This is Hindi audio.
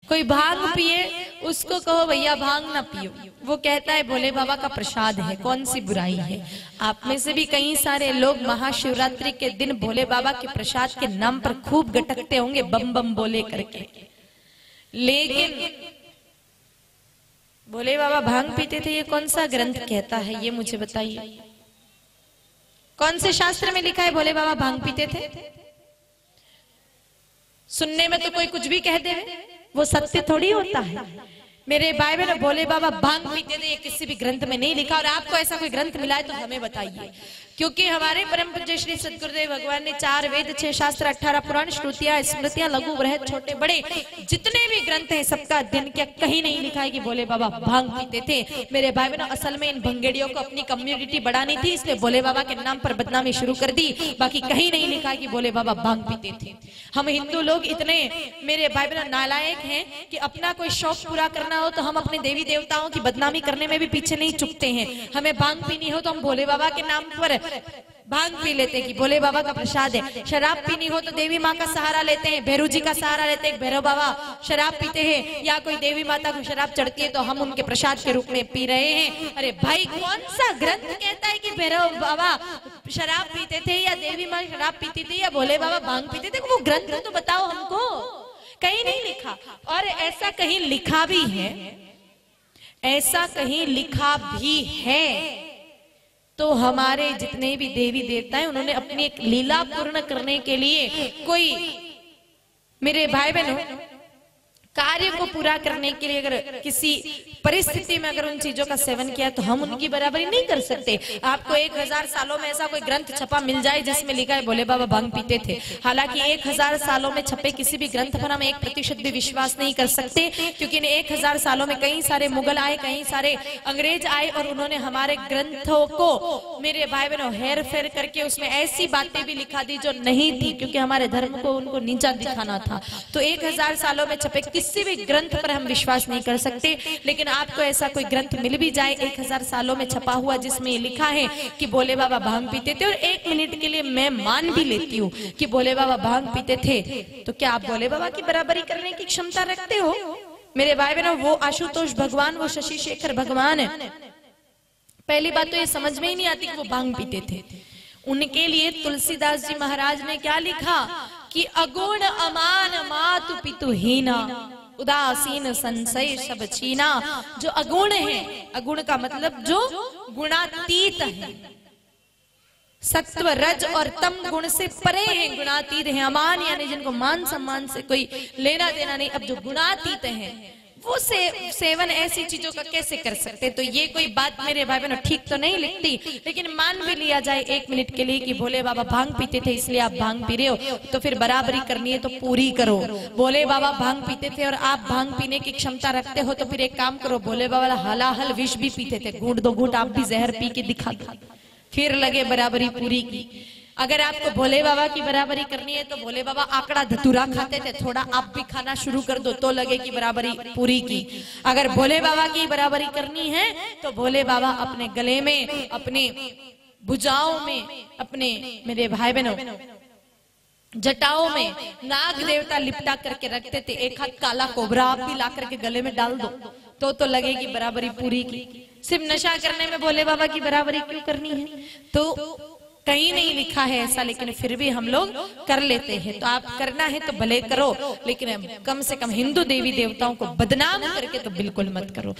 कोई भांग पिए, उसको कहो भैया भांग ना पियो, वो कहता है भोले बाबा का प्रसाद है, कौन सी बुराई है। आप में से भी कई सारे लोग महाशिवरात्रि के दिन भोले बाबा के प्रसाद के नाम पर खूब गटकते होंगे बम बम बोले करके, लेकिन भोले बाबा भांग पीते थे ये कौन सा ग्रंथ कहता है, ये मुझे बताइए। कौन से शास्त्र में लिखा है भोले बाबा भांग पीते थे? सुनने में तो कोई कुछ भी कह दे, वो सत्य थोड़ी होता है। मेरे भाई बहन, भोले बाबा भांग पीते थे ये किसी भी ग्रंथ में नहीं लिखा, और आपको ऐसा कोई ग्रंथ मिला है तो हमें बताइए, क्योंकि हमारे परम पूज्य श्री सद्गुरुदेव भगवान ने 4 वेद, 6 शास्त्र, 18 पुराण, श्रुतियां, स्मृतियां, लघु बृहद, छोटे बड़े जितने भी ग्रंथ हैं सबका अध्ययन किया, कहीं नहीं लिखा है कि भोले बाबा भांग पीते थे। मेरे भाई बहनों, असल में इन भंगेड़ियों को अपनी कम्युनिटी बढ़ानी थी, इसलिए भोले बाबा के नाम पर बदनामी शुरू कर दी, बाकी कहीं नहीं लिखा है कि भोले बाबा भांग पीते थे। हम हिंदू लोग इतने मेरे भाई बहनों नालायक हैं कि अपना कोई शौक पूरा करना हो तो हम अपने देवी देवताओं की बदनामी करने में भी पीछे नहीं चुकते हैं। हमें भांग पीनी हो तो हम भोले बाबा के नाम पर भांग पी लेते हैं कि भोले बाबा का प्रसाद है। शराब पीनी हो तो देवी माँ का सहारा लेते हैं, भैरू जी का सहारा लेते हैं, भैरव बाबा शराब पीते हैं, या कोई देवी माता को शराब चढ़ती है तो हम उनके प्रसाद के रूप में पी रहे हैं। अरे भाई, कौन सा ग्रंथ कहता है कि भैरव बाबा शराब पीते थे, या देवी माँ शराब पीती थी, या भोले बाबा भांग पीते थे? वो ग्रंथ तो बताओ हमको, कहीं नहीं लिखा। और ऐसा कहीं लिखा भी है, ऐसा कहीं लिखा भी है तो हमारे जितने भी देवी देवता हैं उन्होंने अपनी एक लीला पूर्ण करने के लिए, कोई मेरे भाई बहनों कार्य को पूरा करने के लिए अगर किसी परिस्थिति में अगर उन चीजों का सेवन किया तो हम उनकी बराबरी नहीं कर सकते। आपको 1000 सालों में ऐसा कोई ग्रंथ छपा मिल जाए जिसमें लिखा है भोले बाबा भांग पीते थे, हालांकि 1000 सालों में छपे किसी भी ग्रंथ पर हम 1% भी विश्वास नहीं कर सकते, क्योंकि इन 1000 सालों में कई सारे मुगल आए, कई सारे अंग्रेज आए, और उन्होंने हमारे ग्रंथों को मेरे भाई बहनों हेर फेर करके उसमें ऐसी बातें भी लिखा दी जो नहीं थी, क्योंकि हमारे धर्म को उनको नीचा दिखाना था। तो 1000 सालों में छपे किसी भी ग्रंथ पर हम विश्वास नहीं कर सकते, लेकिन आपको ऐसा कोई ग्रंथ मिल भी जाए 1000 सालों में छपा हुआ जिसमें ये लिखा है कि भोले बाबा भांग पीते थे, और 1 मिनट के लिए मैं मान भी लेती हूँ कि भोले बाबा भांग पीते थे, तो क्या आप भोले बाबा की बराबरी करने की क्षमता रखते हो? मेरे भाई बहनों, वो आशुतोष भगवान, वो शशि शेखर भगवान है, पहली बात तो ये समझ में ही नहीं आती कि वो भांग पीते थे। उनके लिए तुलसीदास जी महाराज ने क्या लिखा कि अगुण अमान मातु पितु हीना, उदासीन संशय सब छीना। जो अगुण है, अगुण का मतलब जो गुणातीत है, सत्व रज और तम गुण से परे हैं, गुणातीत हैं। अमान यानी जिनको मान सम्मान से कोई लेना देना नहीं। अब जो गुणातीत हैं वो सेवन ऐसी चीजों का कैसे कर सकते? तो ये कोई बात मेरे भाई बहनों ठीक तो नहीं लिखती, लेकिन मान भी लिया जाए 1 मिनट के लिए कि भोले बाबा भांग पीते थे इसलिए आप भांग पी रहे हो, तो फिर बराबरी करनी है तो पूरी करो। भोले बाबा भांग पीते थे और आप भांग पीने की क्षमता रखते हो तो फिर एक काम करो, भोले बाबा हलाहल विष भी पीते थे, घूंट 2 घूंट आप भी जहर पी के दिखा दो, फिर लगे बराबरी पूरी की। अगर आपको भोले बाबा की बराबरी करनी है तो भोले बाबा आकड़ा धतूरा खाते थे, थोड़ा आप भी खाना शुरू कर दो तो लगे कि बराबरी पूरी की। अगर भोले बाबा की बराबरी करनी है तो भोले बाबा अपने गले में, अपने भुजाओं में, अपने मेरे भाई बहनों जटाओं में नाग देवता लिपटा करके रखते थे, एक हाथ काला कोबरा आप भी ला करके गले में डाल दो तो लगेगी बराबरी पूरी की। सिर्फ नशा करने में भोले बाबा की बराबरी क्यों करनी है? तो कहीं नहीं लिखा है ऐसा, लेकिन फिर भी हम लोग कर लेते हैं। तो आप करना है तो भले करो, लेकिन कम से कम हिंदू देवी देवताओं को बदनाम करके तो बिल्कुल मत करो।